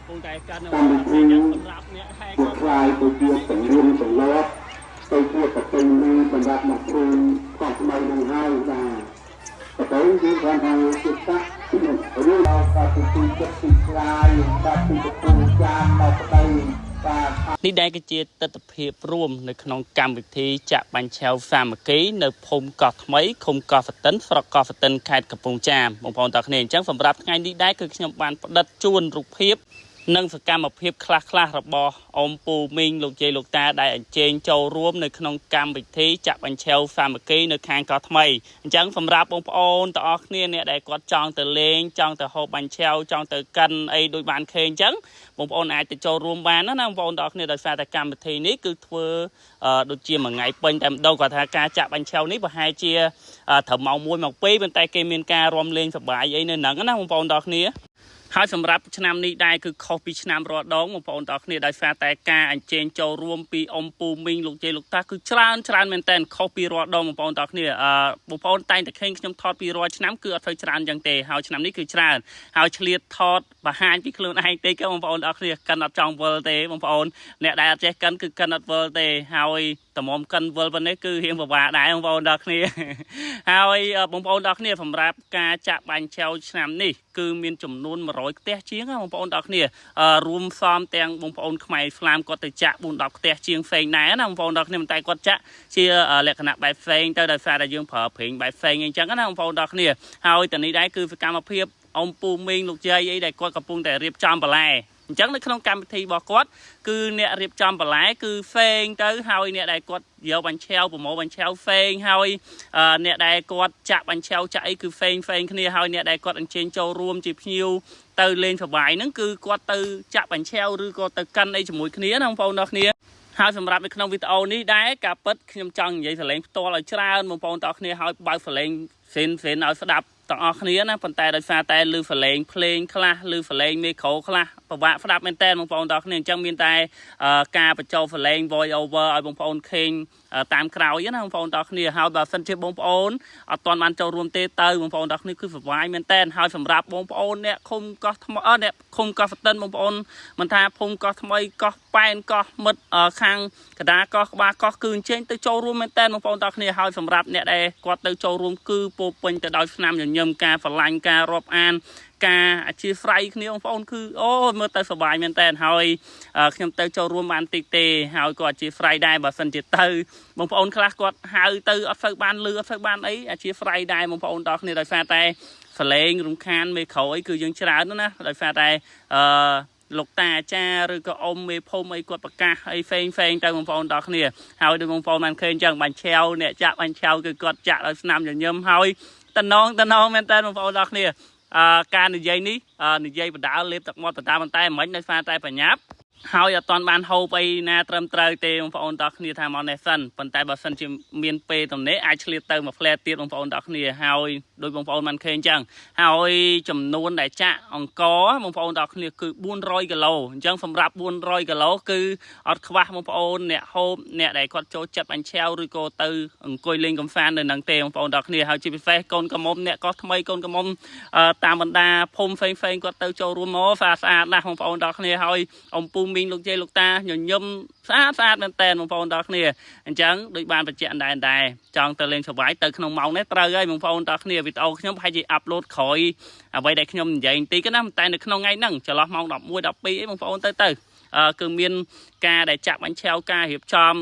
ปูใจกันนะว่าเป็นยังสำหรับเนี่ยให้ก็คลายตัวเดียวสังเวียนสังล้อไปเที่ยวกับเป็นมือบรรดาหนักครูขอบใบหนึ่งให้ได้แต่ไปยืนความทางจุดสักเรื่องเราการติดจะติดลายการติดปูจานเราไปនេះដែរគឺជាទស្សនវិជ្ជារួមនៅក្នុងកម្មវិធីចាក់បាញ់ឆែវសាមគ្គីនៅភូមិកោះថ្មីឃុំកោះហ្វតិនស្រុកកោះហ្វតិនខេត្តកំពង់ចាមបងប្អូនទាំងគ្នាអញ្ចឹងសម្រាប់ថ្ងៃនេះដែរគឺខ្ញុំបានផ្ដិតជូនរូបភាពនិងសកម្មភាពខ្លះៗរបស់អ៊ំពូមីងលោកយាយលោកតាដែលអញ្ជើញចូលរួមនៅក្នុងកម្មវិធីចាក់បាញ់ឆែវសាមគ្គីនៅខាងកោះថ្មីអញ្ចឹងសម្រាប់បងប្អូនទាំងអស់គ្នាអ្នកដែលគាត់ចង់ទៅលេងចង់ទៅហូបបាញ់ឆែវចង់ទៅកិនអីដូចបានឃើញអញ្ចឹងបងប្អូនអាចទៅចូលរួមបានណាបងប្អូនទាំងអស់គ្នាដោយសារតែកម្មវិធីនេះគឺធ្វើដូចជាមួយថ្ងៃពេញតែម្ដងគាត់ថាការចាក់បាញ់ឆែវនេះប្រហែលជាត្រឹមម៉ោង1ម៉ោង2ប៉ុន្តែគេមានការរំលេងសប្បាយអីនៅហ្នឹងណាបងប្អូនទាំងអស់គ្នាហើយសម្រាប់ឆ្នាំនេះដែរគឺខុសពីឆ្នាំរាល់ដងបងប្អូនទាំងគ្នាដោយសារតែការអញ្ជើញចូលរួមពីអ៊ំពូមីងលោកយាយលោកតាគឺច្រើនមែនតើខុសពីរាល់ដងបងប្អូនទាំងគ្នាបងប្អូនតែងតែឃើញខ្ញុំថតពីរាល់ឆ្នាំគឺអត់ធ្វើច្រើនយ៉ាងទេហើយឆ្នាំនេះគឺច្រើនហើយឆ្លៀតថតបង្ហាញពីខ្លួនឯងទេក៏បងប្អូនទាំងគ្នាកិនអត់ចង់វិលទេបងប្អូនអ្នកដែលអត់ចេះកិនគឺកិនអត់វិលទេហើយតម្រាំកិនវិលប៉ុណ្ណេះគឺរៀងពិបាកដែរបងប្អូនទាំងគ្នាហើយបងប្អូនទាំងគ្នាសម្រាប់ការចាក់បាញ់ឆែវឆ្នាំនេះគឺមានចំនួន100ផ្ទះជាងបងប្អូនទាំងគ្នារួមផ្សំទាំងបងប្អូនខ្មែរស្លាមគាត់ទៅចាក់4-10ផ្ទះជាងផ្សេងដែរណាបងប្អូនទាំងគ្នាតែគាត់ចាក់ជាលក្ខណៈបែបផ្សេងទៅដោយសារតែយើងប្រើប្រេងបែបផ្សេងអីចឹងណាបងប្អូនទាំងគ្នាហើយតនេះដែរគឺសកម្មភាពអ៊ំពូមីងលោកយាយអីដែលគាត់កំពុងតែរៀបចំបន្លែអញ្ចឹងនៅក្នុងកម្មវិធីរបស់គាត់គឺអ្នករៀបចំបន្លែគឺផ្សេងទៅហើយអ្នកដែលគាត់យកបាញ់ឆែវប្រមូលបាញ់ឆែវផ្សេងហើយអ្នកដែលគាត់ចាក់បាញ់ឆែវចាក់អីគឺផ្សេងគ្នាហើយអ្នកដែលគាត់អញ្ជើញចូលរួមជាភ្ញៀវទៅលេងសប្បាយហ្នឹងគឺគាត់ទៅចាក់បាញ់ឆែវឬក៏ទៅកាន់អីជាមួយគ្នាណាបងប្អូនទាំងគ្នាហើយសម្រាប់នៅក្នុងវីដេអូនេះដែរការពិតខ្ញុំចង់និយាយសលេងផ្ទាល់ឲ្យច្រើនបងប្អូនទាំងគ្នាហើយបើកសលេងហ្វេនឲ្យស្ដាប់ទាំងអស់គ្នាណាប៉ុន្តែដោយសារតែឮសលេងភ្លេងខ្លះឬសលេងមេក្រូខ្លះពិបាកស្ដាប់មែនតើបងប្អូនទាំងគ្នាអញ្ចឹងមានតែការបញ្ចូលសលេង voice over ឲ្យបងប្អូនឃើញតាមក្រោយណាបងប្អូនទាំងគ្នាហើយបើសិនជាបងប្អូនអត់ទាន់បានចូលរួមទេទៅបងប្អូនទាំងគ្នាគឺសប្បាយមែនតើហើយសម្រាប់បងប្អូនអ្នកឃុំកោះថ្មីអ្នកឃុំកោះហ្វតិនបងប្អូនមិនថាភូមិកោះថ្មីកោះប៉ែនកោះមិត្តខាងកណ្ដាលកោះក្បាលកោះគឺអញ្ជើញទៅចូលរួមមែនតើបងប្អូនទាំងគ្នាហើយសម្រាប់អ្នកដែលគាត់ទៅចូលរួមគឺពោពេញទៅដោយស្នាមញញឹមការស្រឡាញ់ការរាប់អានការអធិស្ឋានគ្នាបងប្អូនគឺអូមើលទៅសប្បាយមែនតើហើយខ្ញុំទៅចូលរួមបានតិចទេហើយក៏អធិស្ឋានដែរបើសិនជាទៅបងប្អូនខ្លះគាត់ហៅទៅអត់សូវបានលឺអត់សូវបានអីអធិស្ឋានដែរបងប្អូនទាំងគ្នាដោយសារតែសលេងរំខានមេក្រូអីគឺយើងច្រើនណាដោយសារតែលោកតាអាចារ្យឬក៏អ៊ំមេភូមិអីគាត់ប្រកាសអីផ្សេងទៅបងប្អូនទាំងគ្នាហើយដូចបងប្អូនបានឃើញចឹងបាញ់ឆែវអ្នកចាក់បាញ់ឆែវគឺគាត់ចាក់ដោយស្នាមញញឹមហើយតំណងមែនតើបងប្អូនទាំងគ្នាការនិយាយនេះនិយាយបដាលលេបទឹកមាត់បដាប៉ុន្តែមិនដោយសារតែបញ្ញាប់ហើយអត់ទាន់បានហូបអីណាត្រឹមត្រូវទេបងប្អូនទាំងគ្នាថាមកនេះសិនប៉ុន្តែបើសិនជាមានពេលទំនេរអាចឆ្លៀតទៅមួយផ្លែទៀតបងប្អូនទាំងគ្នាហើយដោយបងប្អូនបានឃើញអញ្ចឹងហើយចំនួនដែលចាក់អង្គបងប្អូនទាំងគ្នាគឺ400គីឡូអញ្ចឹងសម្រាប់400គីឡូគឺអត់ខ្វះបងប្អូនអ្នកហូបអ្នកដែលគាត់ចូលចិត្តបាញ់ឆែវឬក៏ទៅអង្គុយលេងកំសាន្តនៅនឹងទេបងប្អូនទាំងគ្នាហើយជាពិសេសកូនកំមុំអ្នកកោះថ្មីកូនកំមុំតាមបណ្ដាភូមិផ្សេងគាត់ទៅចូលរួមមកស្អាតណាស់បងប្អូនទាំងគ្នាហើយអ៊ំពូមីងលោកយាយលោកតាញញឹមស្អាតមែនតើបងប្អូនទាំងគ្នាអញ្ចឹងដូចបានបញ្ជាក់ដែរចង់ទៅលេងសប្បាយទៅក្នុងម៉ោងនេះត្រូវហើយបងប្អូនទាំងគ្នាវីដេអូខ្ញុំប្រហែលជាអាប់ឡូតក្រោយអ្វីដែលខ្ញុំនិយាយបន្តិចណាតែនៅក្នុងថ្ងៃហ្នឹងចន្លោះម៉ោង11 12អីបងប្អូនទៅគឺមានការដែលចាក់បាញ់ឆែវការរៀបចំ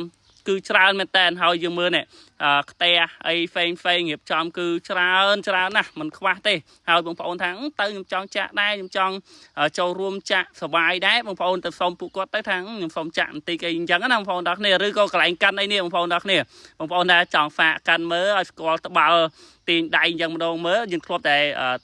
គឺច្រើនមែនតើហើយយើងមើលនេះផ្ទះអីផ្សេងរៀបចំគឺច្រើនណាស់មិនខ្វះទេហើយបងប្អូនថាទៅខ្ញុំចង់ចាក់ដែរខ្ញុំចង់ចូលរួមចាក់សប្បាយដែរបងប្អូនទៅសុំពួកគាត់ទៅថាខ្ញុំសុំចាក់បន្តិចអីអញ្ចឹងណាបងប្អូនទាំងគ្នាឬក៏កន្លែងកាន់អីនេះបងប្អូនទាំងគ្នាបងប្អូនថាចង់ហ្វាក់កាន់មើលឲ្យស្គាល់ត្បាល់ទាញដៃអញ្ចឹងម្ដងមើលយើងធ្លាប់តែ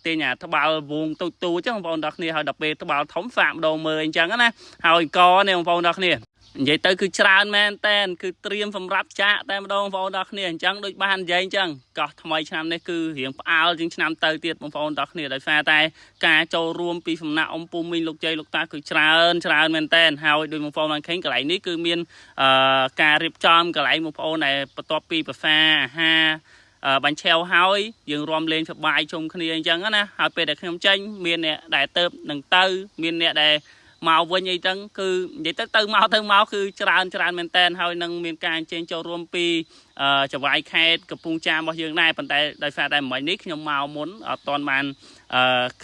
ទាញអាត្បាល់វងទូចអញ្ចឹងបងប្អូនទាំងគ្នាហើយដល់ពេលត្បាល់ធំហ្វាកម្ដងមើលអញ្ចឹងណាហើយកនេះបងប្អូនទាំងគ្នានិយាយទៅគឺច្រើនមែនតើគឺត្រៀមសម្រាប់ចាក់តែម្ដងបងប្អូនទាំងគ្នាអញ្ចឹងដូចបាននិយាយអញ្ចឹងកោះថ្មីឆ្នាំនេះគឺរៀងផ្អើលជាងឆ្នាំទៅទៀតបងប្អូនទាំងគ្នាដោយសារតែការចូលរួមពីសំណាក់អ៊ំពូមីងលោកយាយលោកតាគឺច្រើនមែនតើហើយដូចបងប្អូនបានឃើញកន្លែងនេះគឺមានការរៀបចំកន្លែងបងប្អូនដែលបន្ទាប់ពីភាសាអាហារ បាញ់ឆាវហើយយើងរំលេងសប្បាយជុំគ្នាអញ្ចឹងណាហើយពេលដែលខ្ញុំចេញមានអ្នកដែលទៅនឹងទៅមានអ្នកដែលមកវិញអីចឹងគឺនិយាយទៅមកគឺច្រើនមែនតើហើយនឹងមានការអញ្ជើញចូលរួមពីចៅហ្វាយខេត្តកំពង់ចាមរបស់យើងដែរប៉ុន្តែដោយសារតែមិញនេះខ្ញុំមកមុនអត់ទាន់បាន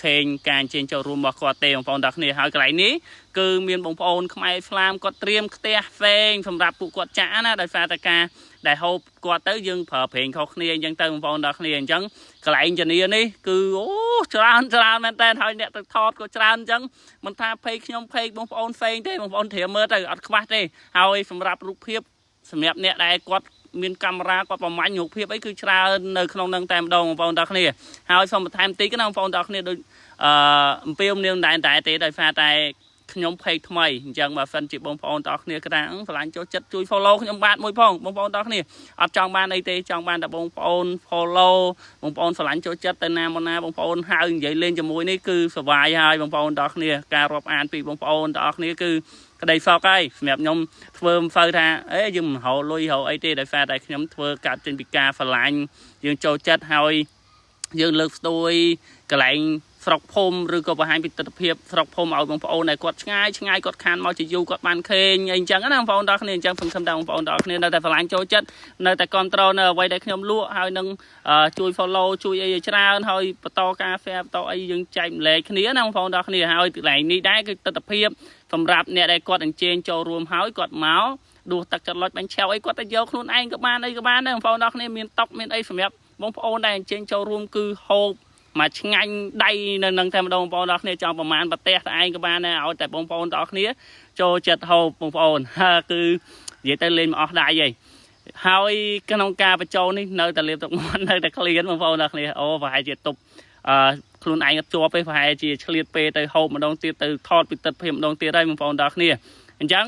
ឃើញការអញ្ជើញចូលរួមរបស់គាត់ទេបងប្អូនទាំងគ្នាហើយកន្លែងនេះគឺមានបងប្អូនខ្មែរស្លាមគាត់ត្រៀមផ្ទះផ្សេងសម្រាប់ពួកគាត់ចាក់ណាដោយសារតែការដែលហូបគាត់ទៅយើងប្រើប្រេងខុសគ្នាអញ្ចឹងទៅបងប្អូនទាំងគ្នាអញ្ចឹងកន្លែងជនីនេះគឺអូច្រើនមែនតើហើយអ្នកទៅថតក៏ច្រើនអញ្ចឹងមិនថាពេកខ្ញុំពេកបងប្អូនផ្សេងទេបងប្អូនត្រៀមមើលទៅអត់ខ្វះទេហើយសម្រាប់រូបភាពសម្រាប់អ្នកដែលគាត់មានកាមេរ៉ាគាត់ប្រមាញ់រូបភាពអីគឺច្រើននៅក្នុងនឹងតែម្ដងបងប្អូនទាំងគ្នាហើយសូមបន្ថែមតិចណាបងប្អូនទាំងគ្នាដូចអំពាវនាវតែទេដោយសារតែខ្ញុំពេកថ្មីអញ្ចឹងបើសិនជាបងប្អូនទាំងគ្នាក្តាំងឆ្លាញ់ចូលចិត្តជួយ follow ខ្ញុំបាទមួយផងបងប្អូនទាំងគ្នាអត់ចង់បានអីទេចង់បានតែបងប្អូន follow បងប្អូនឆ្លាញ់ចូលចិត្តទៅណាមកណាបងប្អូនហៅនិយាយលេងជាមួយនេះគឺសុវ័យហើយបងប្អូនទាំងគ្នាការរាប់អានពីបងប្អូនទាំងគ្នាគឺក្តីសោកហើយសម្រាប់ខ្ញុំធ្វើមិនសូវថាយើងមិនរកលុយរកអីទេដោយសារតែខ្ញុំធ្វើកាត់ចេញពីការឆ្លាញ់យើងចូលចិត្តហើយយើងលើកស្ទួយកន្លែងស្រុកភូមិឬក៏បង្ហាញពីទស្សនវិជ្ជាស្រុកភូមិឲ្យបងប្អូនដែលគាត់ឆ្ងាយគាត់ខានមកជាយូរគាត់បានឃើញអីអញ្ចឹងណាបងប្អូនទាំងគ្នាអញ្ចឹងសង្ឃឹមថាបងប្អូនទាំងគ្នានៅតែឆ្លាញ់ចូលចិត្តនៅតែគ្រប់គ្រងនៅអ្វីដែលខ្ញុំលក់ហើយនឹងជួយ follow ជួយអីច្រើនហើយបន្តការ share បន្តអីយើងចែកម្លែកគ្នាណាបងប្អូនទាំងគ្នាហើយកន្លែងនេះដែរគឺទស្សនវិជ្ជាសម្រាប់អ្នកដែលគាត់អញ្ជើញចូលរួមហើយគាត់មកដួសទឹកចិត្តលុចបាញ់ឆាវអីគាត់ទៅយកខ្លួនឯងក៏បានអីក៏បានដែរបងប្អូនទាំងគ្នាមានតុកមានអីសម្រាប់បងប្អូនដែលអញ្ជើញចូលរួមគឺហូបមកឆ្ងាញ់ដៃនៅនឹងតែម្ដងបងប្អូនទាំងគ្នាចង់ប្រមាណប្រទេសតែឯងក៏បានដែរឲ្យតែបងប្អូនទាំងគ្នាចូលចិត្តហូបបងប្អូនគឺនិយាយទៅលេងមកអស់ដៃហីហើយក្នុងការបញ្ចូលនេះនៅតែលាបទឹកមាត់នៅតែក្លៀនបងប្អូនទាំងគ្នាអូប្រហែលជាតុបខ្លួនឯងអត់ជាប់ទេប្រហែលជាឆ្លៀតពេលទៅហូបម្ដងទៀតទៅថតពីទិដ្ឋភាពម្ដងទៀតហើយបងប្អូនទាំងគ្នាអញ្ចឹង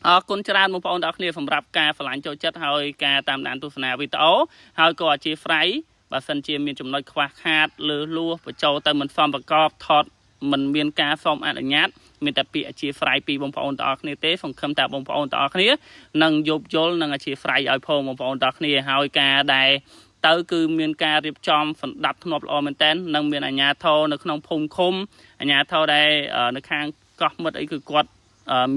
អរគុណច្រើនបងប្អូនទាំងគ្នាសម្រាប់ការឆ្លាញ់ចូលចិត្តហើយការតាមដានទស្សនាវីដេអូហើយក៏ជាហ្វ្រៃបើសិនជាមានចំណុចខ្វះខាតលើសលួសបញ្ចូលទៅមិនសមប្រកបថតមិនមានការសូមអនុញ្ញាតមានតែពាក្យជាហ្វ្រៃពីបងប្អូនទាំងអស់គ្នាទេសង្ឃឹមថាបងប្អូនទាំងអស់គ្នានឹងយោគយល់នឹងជាហ្វ្រៃឲ្យផងបងប្អូនទាំងអស់គ្នាហើយការដែលទៅគឺមានការរៀបចំសម្ដាប់ធ្នាប់ល្អមែនតើនឹងមានអាជ្ញាធរនៅក្នុងភូមិឃុំអាជ្ញាធរដែលនៅខាងកោះមិត្តអីគឺគាត់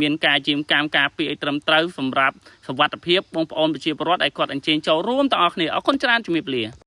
មានការជាមកម្មការពារឲ្យត្រឹមត្រូវសម្រាប់សុវត្ថិភាពបងប្អូនប្រជាពលរដ្ឋឲ្យគាត់អញ្ជើញចូលរួមទាំងអស់គ្នាអរគុណច្រើនជំរាបលា